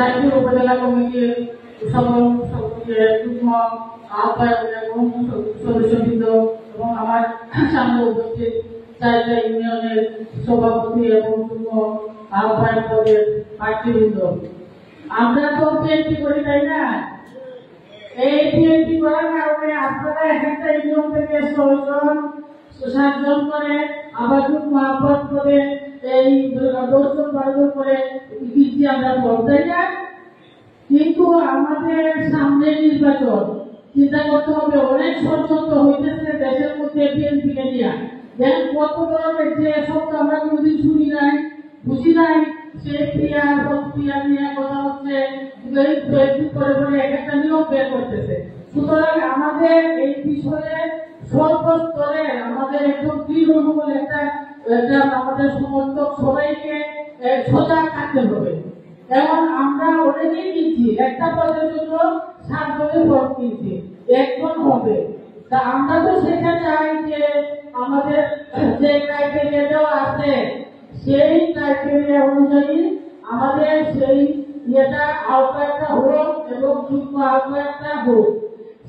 রায়পুর উপজেলা কমিটির সকল যুগ্ম আহ্বায়ক এবং সদস্যবৃন্দ এবং আমার সামনে উপস্থিত চারটা ইউনিয়নের সভাপতি এবং যুগ্ম আহ্বায়ক পদের প্রার্থীবৃন্দ, আমরা তো বিএনপি করি তাই না? এই বিএনপি করার কারণে আপনারা একটা ইউনিয়ন থেকে ৬ জন ৭ জন করে আবার যুগ্ম আহ্বায়ক পদে এই ১০ জন ১২ জন করে দিচ্ছি আমরা বলতে চাই। কিন্তু আমাদের সামনে নির্বাচন, চিন্তা করতে হবে, অনেক ষড়যন্ত্র হইতেছে দেশের মধ্যে বিএনপিকে নিয়ে। দেখ কত ধরনের যে শব্দ আমরা কোনোদিন শুনি নাই, বুঝি নাই, সে ক্রিয়া প্রক্রিয়া নিয়ে কথা হচ্ছে, করে বলে একটা নিয়ম বের করতেছে। সুতরাং আমাদের এই বিষয়ে সর্বস্তরে আমাদের একদম তৃণমূল একটা আমাদের সমর্থক সবাইকে সজাগ থাকতে হবে। এবং আমরা অনেকেই নিচ্ছি, একটা পদের জন্য 7 জনের ভোট নিচ্ছি, 1 জন হবে। তা আমরা তো সেটা চাই যে আমাদের যে ক্রাইটেরিয়া দেওয়া আছে সেই ক্রাইটেরিয়া অনুযায়ী আমাদের সেই ইয়েটা আহ্বায়কটা হোক এবং যুগ্ম আহ্বায়কটা হোক।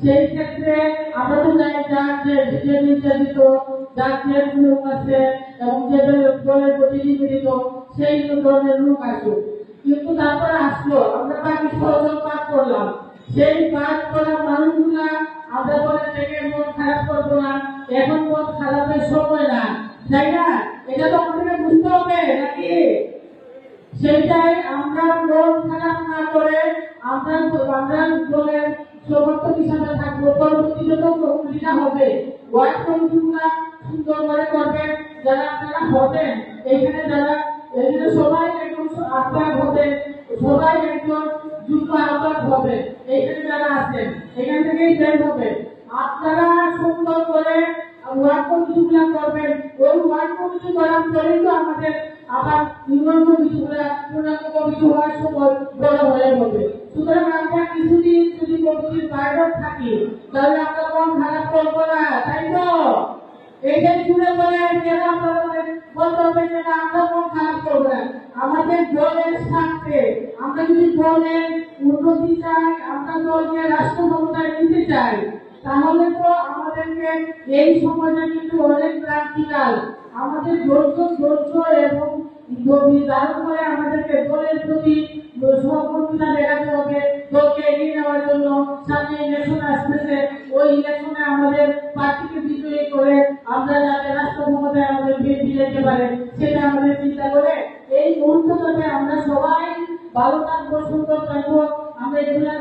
সেই ক্ষেত্রে আমরা তো চাই যে নির্যাতিত যার যে লোক আছে এবং যে দলের প্রতিনিধিত্ব সেই ধরনের লোক আসুক। কিন্তু তারপরে আসলো, আমরা বাকি ৬ জন পাঠ করলাম, সেই পাঠ করা মানুষগুলা আমরা বলে থেকে মন খারাপ করবো না, এখন মন খারাপের সময় না, তাই না? এটা তো আমাদের বুঝতে হবে নাকি? সেটাই আমরা মন খারাপ না করে আমরা দলের সমর্থক হিসাবে থাকবো। পরবর্তীতে তো কমিটিটা হবে, ওয়ার্ড কমিটিগুলা সুন্দর করে করবেন। যারা আপনারা হবেন এখানে, যারা এখানে সবাই একজন আহ্বায়ক হবে, সবাই একজন যুগ্ম আহ্বায়ক হবে, এখানে যারা আছেন এখান থেকেই বের হবে। আপনারা সুন্দর করে ওয়ার্ড কমিটিগুলা করবেন। ওই ওয়ার্ড কমিটি করার পরেই তো আমাদের আবার ইউনিয়ন কমিটিগুলা পূর্ণাঙ্গ কমিটি হওয়ার সময় বড় হয়ে হবে। সুতরাং আমরা কিছুদিন যদি কমিটির বাইরে থাকি তাহলে আমরা মন খারাপ করবো না, তাই তো? এইটাই জুড়ে বলে কেন আপনারা বলতে হবে যে আমরা মন খারাপ করবো না। আমাদের দলের স্বার্থে আমরা যদি দলের উন্নতি চাই, আমরা দলকে রাষ্ট্র ক্ষমতায় নিতে চাই, তাহলে তো আমাদেরকে এই সময়টা কিন্তু অনেক ক্রান্তিকাল। আমাদের ধৈর্য এবং ধারণ করে আমাদেরকে দলের প্রতি সহমর্মিতা দেখাতে হবে। দলকে এগিয়ে নেওয়ার জন্য সামনে ইলেকশন আসতেছে, ওই ইলেকশনে আমাদের প্রার্থীকে বিজয়ী করে আমরা যাতে রাষ্ট্র ক্ষমতায় আমাদের বিএনপি যেতে পারে সেটা আমাদের চিন্তা করে এই মুহূর্তটাতে আমরা সবাই ভালো থাকবো, সুন্দর থাকবো। আমরা এগুলা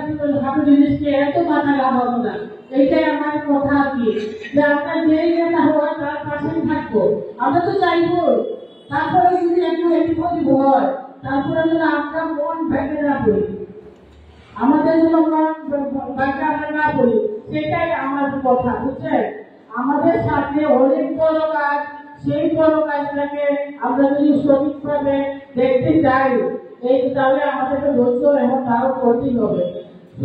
ভালো জিনিসকে এত মাথা লাগাবো না, এইটাই আমার কথা আর কি। যে আমরা যেই নেতা হওয়ার তার পাশেই থাকবো, আমরা তো চাইবো। তারপরে যদি একটু এদিক হয়, তারপরে যদি আমরা মন ভেঙে না পড়ি, আমাদের জন্য মন ভেঙে আমরা না পড়ি, সেটাই আমার কথা, বুঝছেন? আমাদের সাথে অনেক বড় কাজ, সেই বড় কাজটাকে আমরা যদি সঠিকভাবে দেখতে চাই, এই তাহলে আমাদেরকে ধৈর্য এবং আরো করতেই হবে।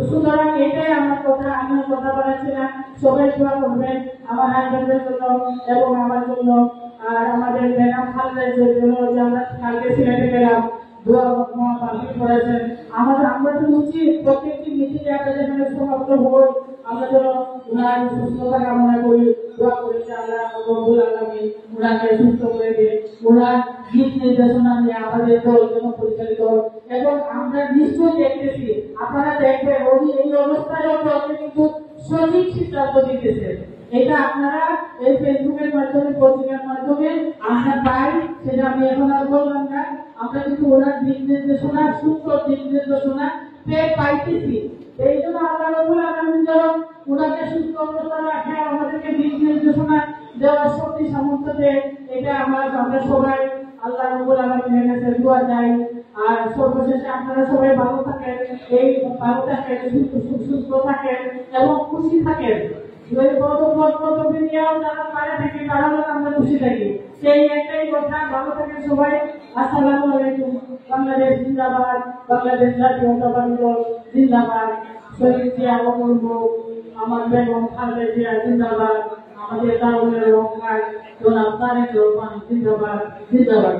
সুতরাং এটাই আমার কথা, আমি কথা বলেছি না। সবাই দোয়া করবেন আমার হাজবেন্ডের জন্য এবং আমার জন্য, আর আমাদের ম্যাডাম খালেদের জন্য, যে আমরা কালকে সিলেটে গেলাম, দোয়া পাবলিক করেছেন। আমরা তো উচিত প্রত্যেকটি মিটিংয়ে একটা যেখানে সমাপ্ত হই, আমরা যেন ওনার সুস্থতা কামনা করি, দোয়া করি যে আল্লাহ রব্বুল আলামিন ওনাকে সুস্থ করে দিয়ে ওনার দিক নির্দেশনা নিয়ে আমাদের দল যেন পরিচালিত হয়। এবং আমরা নিশ্চয়ই দেখতেছি, আপনারা দেখবেন উনি এই অবস্থায় কিন্তু সঠিক সিদ্ধান্ত দিতেছে। এটা আপনারা এই ফেসবুকের মাধ্যমে, পত্রিকার মাধ্যমে আমরা পাই, সেটা আমি এখন আর বললাম না। আমরা কিন্তু ওনার দিক নির্দেশনা, সুন্দর দিক নির্দেশনা পাইতেছি। এই জন্য আল্লাহ রাব্বুল আলামিন যেন ওনাকে সুস্থ অবস্থা রাখে, আমাদেরকে দিক নির্দেশনা দেওয়ার শক্তি সামর্থ্য দেয়, এটা আমরা সবাই আল্লাহ রাব্বুল আলামিনের কাছে দোয়া চাই। আর সর্বশেষে আপনারা সবাই ভালো থাকেন, এই ভালো থাকেন, সুস্থ থাকেন এবং খুশি থাকেন। আমরা খুশি থাকি, সেই একটাই কথা। ভালো থাকেন সবাই। আসসালামু আলাইকুম। বাংলাদেশ জিন্দাবাদ, বাংলাদেশ জাতীয়তাবাদী দল জিন্দাবাদ। শহীদ জিয়া আমার বেগম খালেদা জিয়া জিন্দাবাদ। আমাদের দারুণের রহমান জনাব তারেক রহমান জিন্দাবাদ, জিন্দাবাদ।